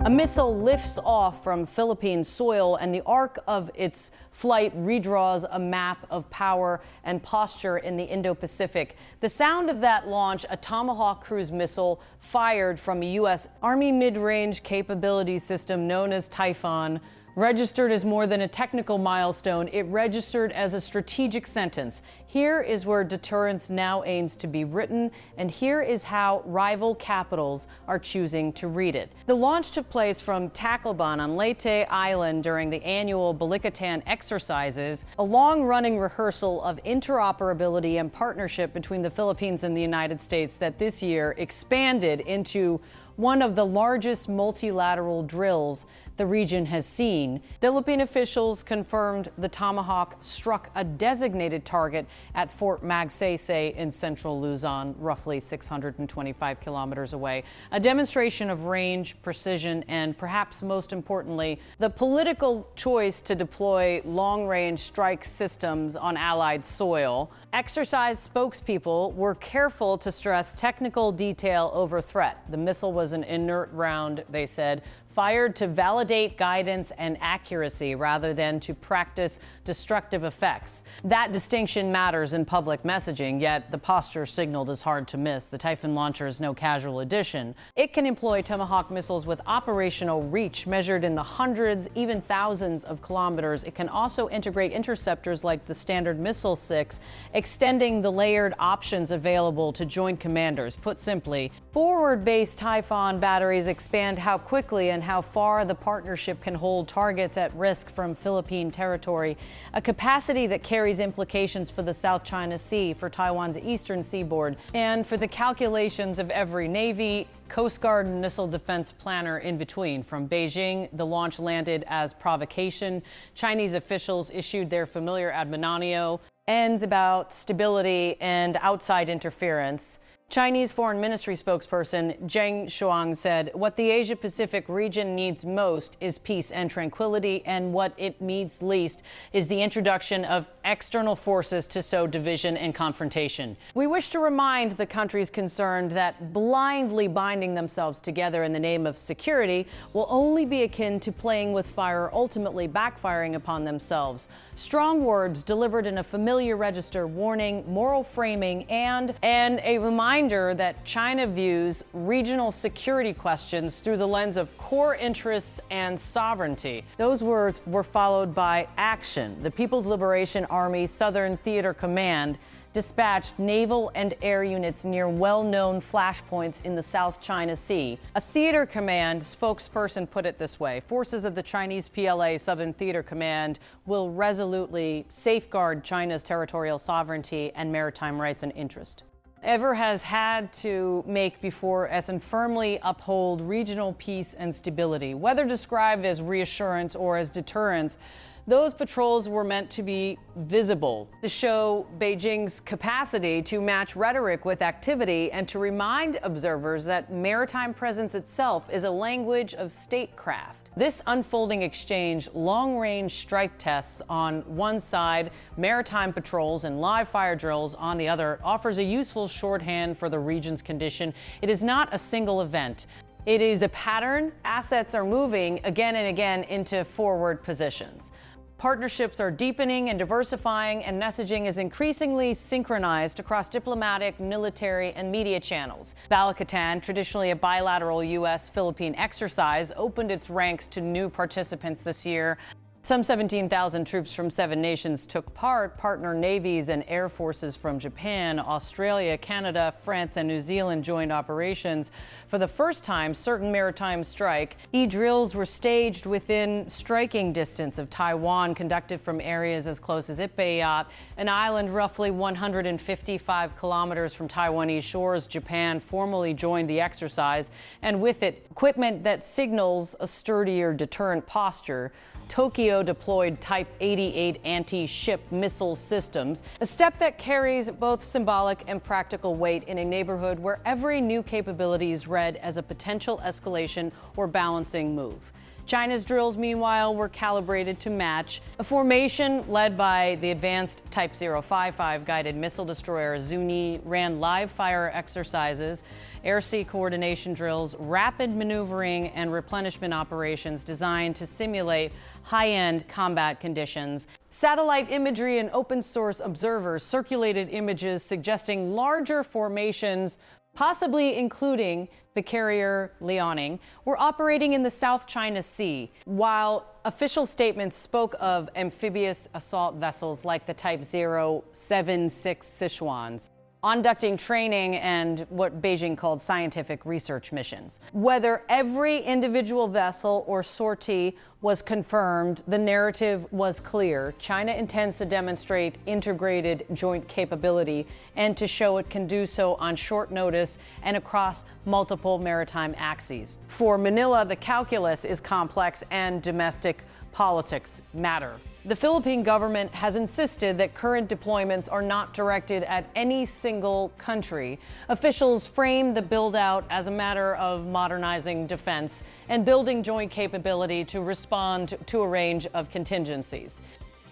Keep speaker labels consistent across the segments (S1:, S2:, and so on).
S1: A missile lifts off from Philippine soil, and the arc of its flight redraws a map of power and posture in the Indo-Pacific. The sound of that launch, a Tomahawk cruise missile fired from a U.S. Army mid-range capability system known as Typhon, registered as more than a technical milestone. It registered as a strategic sentence. Here is where deterrence now aims to be written, and here is how rival capitals are choosing to read it. The launch took place from Tacloban on Leyte Island during the annual Balikatan exercises, a long-running rehearsal of interoperability and partnership between the Philippines and the United States that this year expanded into one of the largest multilateral drills the region has seen. Philippine officials confirmed the Tomahawk struck a designated target at Fort Magsaysay in central Luzon, roughly 625 kilometers away. A demonstration of range, precision, and perhaps most importantly, the political choice to deploy long-range strike systems on Allied soil. Exercise spokespeople were careful to stress technical detail over threat. The missile was an inert round, they said, fired to validate guidance and accuracy rather than to practice destructive effects. That distinction matters in public messaging, yet the posture signaled is hard to miss. The Typhon launcher is no casual addition. It can employ Tomahawk missiles with operational reach measured in the hundreds, even thousands of kilometers. It can also integrate interceptors like the Standard Missile-6, extending the layered options available to joint commanders. Put simply, forward-based Typhon batteries expand how quickly and how far the partnership can hold targets at risk from Philippine territory, a capacity that carries implications for the South China Sea, for Taiwan's eastern seaboard, and for the calculations of every Navy, Coast Guard, and missile defense planner in between. From Beijing, the launch landed as provocation. Chinese officials issued their familiar admonitio, ends about stability and outside interference. Chinese Foreign Ministry spokesperson Zheng Shuang said, "What the Asia-Pacific region needs most is peace and tranquility, and what it needs least is the introduction of external forces to sow division and confrontation. We wish to remind the countries concerned that blindly binding themselves together in the name of security will only be akin to playing with fire, ultimately backfiring upon themselves." Strong words delivered in a familiar register warning, moral framing, and a reminder that China views regional security questions through the lens of core interests and sovereignty. Those words were followed by action. The People's Liberation Army Southern Theater Command dispatched naval and air units near well-known flashpoints in the South China Sea. A theater command spokesperson put it this way: forces of the Chinese PLA Southern Theater Command will resolutely safeguard China's territorial sovereignty and maritime rights and interest. Ever has had to make before us and firmly uphold regional peace and stability. Whether described as reassurance or as deterrence, those patrols were meant to be visible, to show Beijing's capacity to match rhetoric with activity and to remind observers that maritime presence itself is a language of statecraft. This unfolding exchange, long-range strike tests on one side, maritime patrols and live fire drills on the other, offers a useful shorthand for the region's condition. It is not a single event. It is a pattern. Assets are moving again and again into forward positions. Partnerships are deepening and diversifying, and messaging is increasingly synchronized across diplomatic, military, and media channels. Balikatan, traditionally a bilateral US Philippine exercise, opened its ranks to new participants this year. Some 17,000 troops from 7 nations took part. Partner navies and air forces from Japan, Australia, Canada, France, and New Zealand joined operations. For the first time, certain maritime strike drills were staged within striking distance of Taiwan, conducted from areas as close as Ipayat, an island roughly 155 kilometers from Taiwanese shores. Japan formally joined the exercise, and with it, equipment that signals a sturdier deterrent posture. Tokyo deployed Type 88 anti-ship missile systems, a step that carries both symbolic and practical weight in a neighborhood where every new capability is read as a potential escalation or balancing move. China's drills, meanwhile, were calibrated to match. A formation led by the advanced Type 055 guided missile destroyer Zuni ran live fire exercises, air-sea coordination drills, rapid maneuvering, and replenishment operations designed to simulate high-end combat conditions. Satellite imagery and open-source observers circulated images suggesting larger formations, possibly including the carrier Liaoning, were operating in the South China Sea, while official statements spoke of amphibious assault vessels like the Type 076 Sichuans, conducting training and what Beijing called scientific research missions. Whether every individual vessel or sortie was confirmed, the narrative was clear. China intends to demonstrate integrated joint capability and to show it can do so on short notice and across multiple maritime axes. For Manila, the calculus is complex and domestic politics matter. The Philippine government has insisted that current deployments are not directed at any single country. Officials frame the build-out as a matter of modernizing defense and building joint capability to respond to a range of contingencies.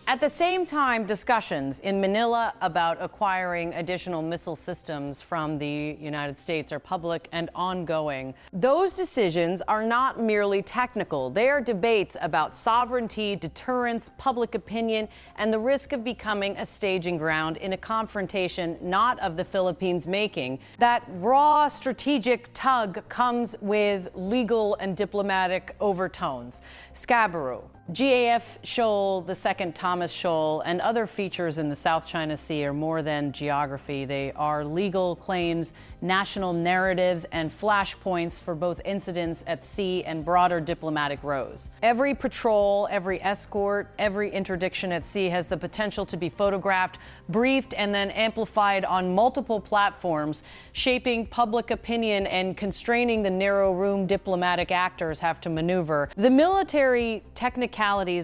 S1: At the same time, discussions in Manila about acquiring additional missile systems from the United States are public and ongoing. Those decisions are not merely technical. They are debates about sovereignty, deterrence, public opinion, and the risk of becoming a staging ground in a confrontation not of the Philippines' making. That raw strategic tug comes with legal and diplomatic overtones. Scarborough, GAF Shoal, the second Thomas Shoal, and other features in the South China Sea are more than geography. They are legal claims, national narratives, and flashpoints for both incidents at sea and broader diplomatic rows. Every patrol, every escort, every interdiction at sea has the potential to be photographed, briefed, and then amplified on multiple platforms, shaping public opinion and constraining the narrow room diplomatic actors have to maneuver. The military technicalities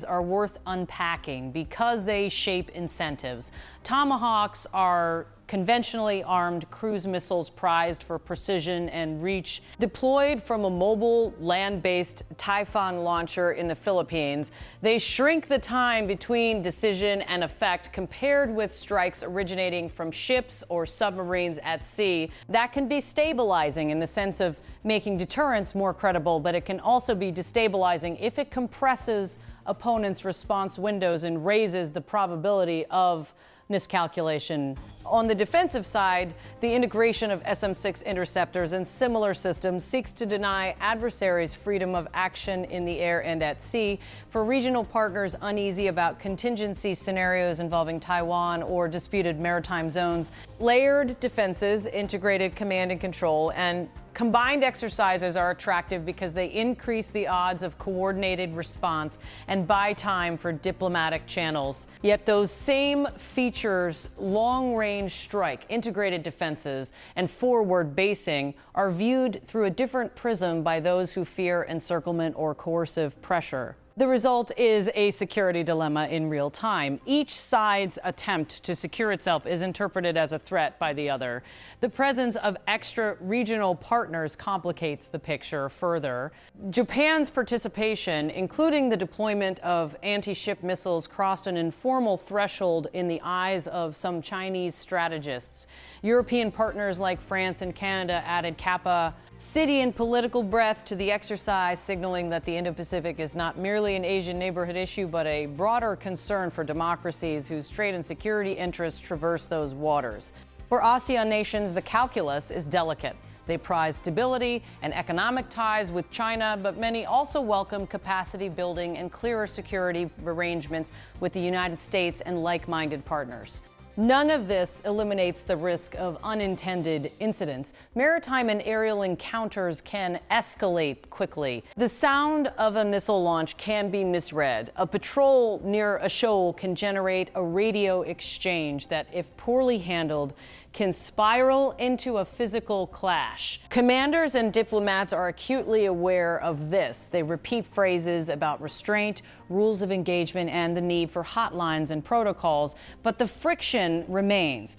S1: are worth unpacking because they shape incentives. Tomahawks are conventionally armed cruise missiles prized for precision and reach, deployed from a mobile land-based Typhon launcher in the Philippines. They shrink the time between decision and effect compared with strikes originating from ships or submarines at sea. That can be stabilizing in the sense of making deterrence more credible, but it can also be destabilizing if it compresses opponents' response windows and raises the probability of miscalculation. On the defensive side, the integration of SM-6 interceptors and similar systems seeks to deny adversaries freedom of action in the air and at sea. For regional partners uneasy about contingency scenarios involving Taiwan or disputed maritime zones, layered defenses, integrated command and control, and combined exercises are attractive because they increase the odds of coordinated response and buy time for diplomatic channels. Yet those same features, long-range strike, integrated defenses, and forward basing, are viewed through a different prism by those who fear encirclement or coercive pressure. The result is a security dilemma in real time. Each side's attempt to secure itself is interpreted as a threat by the other. The presence of extra-regional partners complicates the picture further. Japan's participation, including the deployment of anti-ship missiles, crossed an informal threshold in the eyes of some Chinese strategists. European partners like France and Canada added Kappa city and political breadth to the exercise, signaling that the Indo-Pacific is not merely an Asian neighborhood issue, but a broader concern for democracies whose trade and security interests traverse those waters. For ASEAN nations, the calculus is delicate. They prize stability and economic ties with China, but many also welcome capacity building and clearer security arrangements with the United States and like-minded partners. None of this eliminates the risk of unintended incidents. Maritime and aerial encounters can escalate quickly. The sound of a missile launch can be misread. A patrol near a shoal can generate a radio exchange that, if poorly handled, can spiral into a physical clash. Commanders and diplomats are acutely aware of this. They repeat phrases about restraint, rules of engagement, and the need for hotlines and protocols, but the friction remains.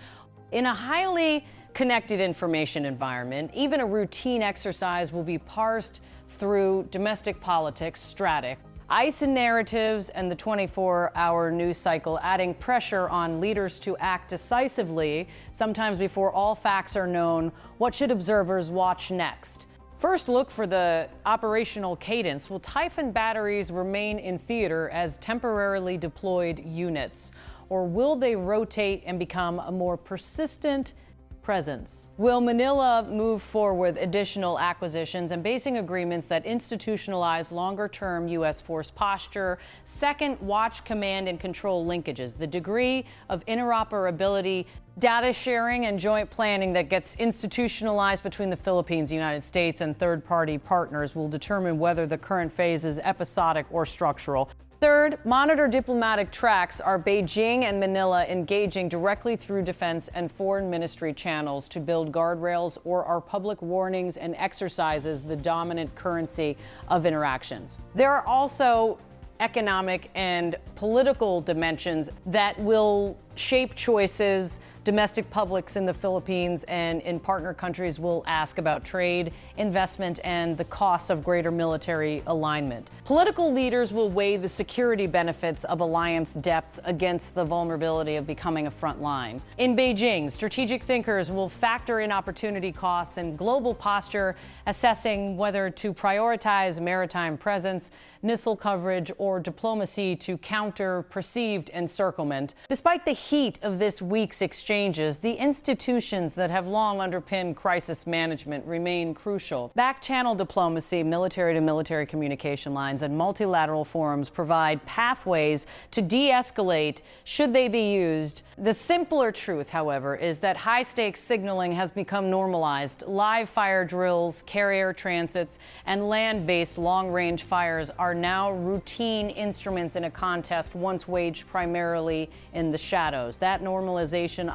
S1: In a highly connected information environment. Even a routine exercise will be parsed through domestic politics, strategy, ICE and narratives, and the 24-hour news cycle, adding pressure on leaders to act decisively, sometimes before all facts are known. What should observers watch next? First, look for the operational cadence. Will Typhon batteries remain in theater as temporarily deployed units, or will they rotate and become a more persistent presence? Will Manila move forward additional acquisitions and basing agreements that institutionalize longer-term U.S. force posture? Second, watch command and control linkages. The degree of interoperability, data sharing, and joint planning that gets institutionalized between the Philippines, United States, and third-party partners will determine whether the current phase is episodic or structural. Third, monitor diplomatic tracks. Are Beijing and Manila engaging directly through defense and foreign ministry channels to build guardrails, or are public warnings and exercises the dominant currency of interactions? There are also economic and political dimensions that will shape choices. Domestic publics in the Philippines and in partner countries will ask about trade, investment, and the costs of greater military alignment. Political leaders will weigh the security benefits of alliance depth against the vulnerability of becoming a front line. In Beijing, strategic thinkers will factor in opportunity costs and global posture, assessing whether to prioritize maritime presence, missile coverage, or diplomacy to counter perceived encirclement. Despite the heat of this week's exchanges, the institutions that have long underpinned crisis management remain crucial. Back-channel diplomacy, military-to-military communication lines, and multilateral forums provide pathways to de-escalate should they be used. The simpler truth, however, is that high-stakes signaling has become normalized. Live fire drills, carrier transits, and land-based long-range fires are now routine instruments in a contest once waged primarily in the shadows. That normalization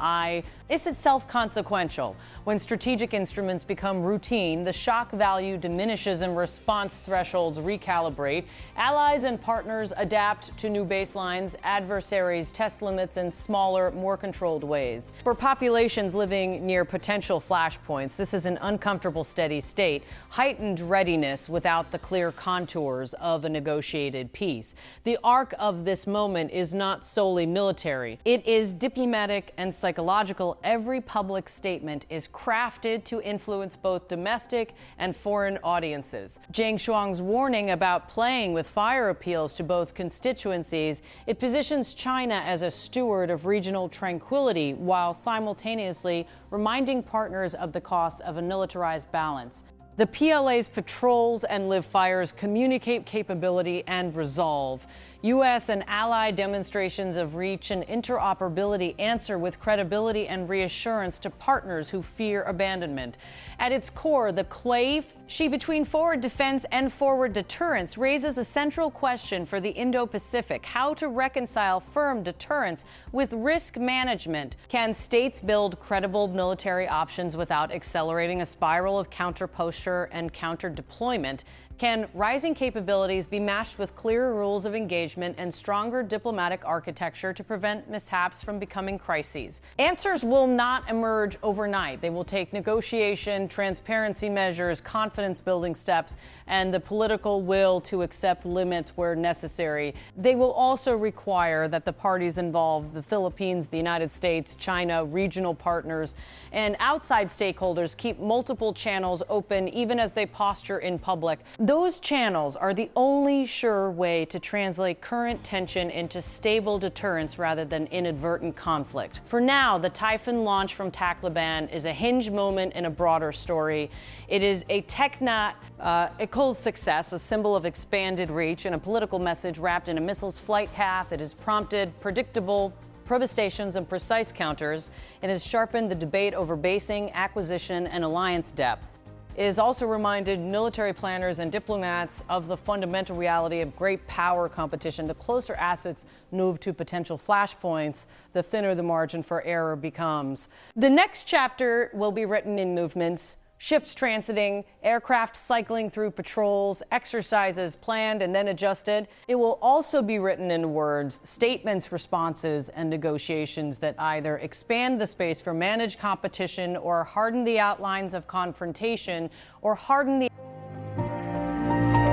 S1: is itself consequential. When strategic instruments become routine, the shock value diminishes and response thresholds recalibrate. Allies and partners adapt to new baselines. Adversaries test limits in smaller, more controlled ways. For populations living near potential flashpoints, this is an uncomfortable steady state, heightened readiness without the clear contours of a negotiated peace. The arc of this moment is not solely military. It is diplomatic and psychological. Every public statement is crafted to influence both domestic and foreign audiences. Zhang Shuang's warning about playing with fire appeals to both constituencies. It positions China as a steward of regional tranquility while simultaneously reminding partners of the costs of a militarized balance. The PLA's patrols and live fires communicate capability and resolve. U.S. and allied demonstrations of reach and interoperability answer with credibility and reassurance to partners who fear abandonment. At its core, the clave between forward defense and forward deterrence raises a central question for the Indo-Pacific: how to reconcile firm deterrence with risk management. Can states build credible military options without accelerating a spiral of counter-posture and counter-deployment? Can rising capabilities be matched with clearer rules of engagement and stronger diplomatic architecture to prevent mishaps from becoming crises? Answers will not emerge overnight. They will take negotiation, transparency measures, confidence-building steps, and the political will to accept limits where necessary. They will also require that the parties involved, the Philippines, the United States, China, regional partners, and outside stakeholders, keep multiple channels open even as they posture in public. Those channels are the only sure way to translate current tension into stable deterrence rather than inadvertent conflict. For now, the Typhon launch from Tacloban is a hinge moment in a broader story. It is a technical success, a symbol of expanded reach, and a political message wrapped in a missile's flight path. It has prompted predictable provocations and precise counters. It has sharpened the debate over basing, acquisition, and alliance depth. It has also reminded military planners and diplomats of the fundamental reality of great power competition. The closer assets move to potential flashpoints, the thinner the margin for error becomes. The next chapter will be written in movements Ships transiting, aircraft cycling through patrols, exercises planned and then adjusted. It will also be written in words, statements, responses, and negotiations that either expand the space for managed competition or harden the outlines of confrontation or harden the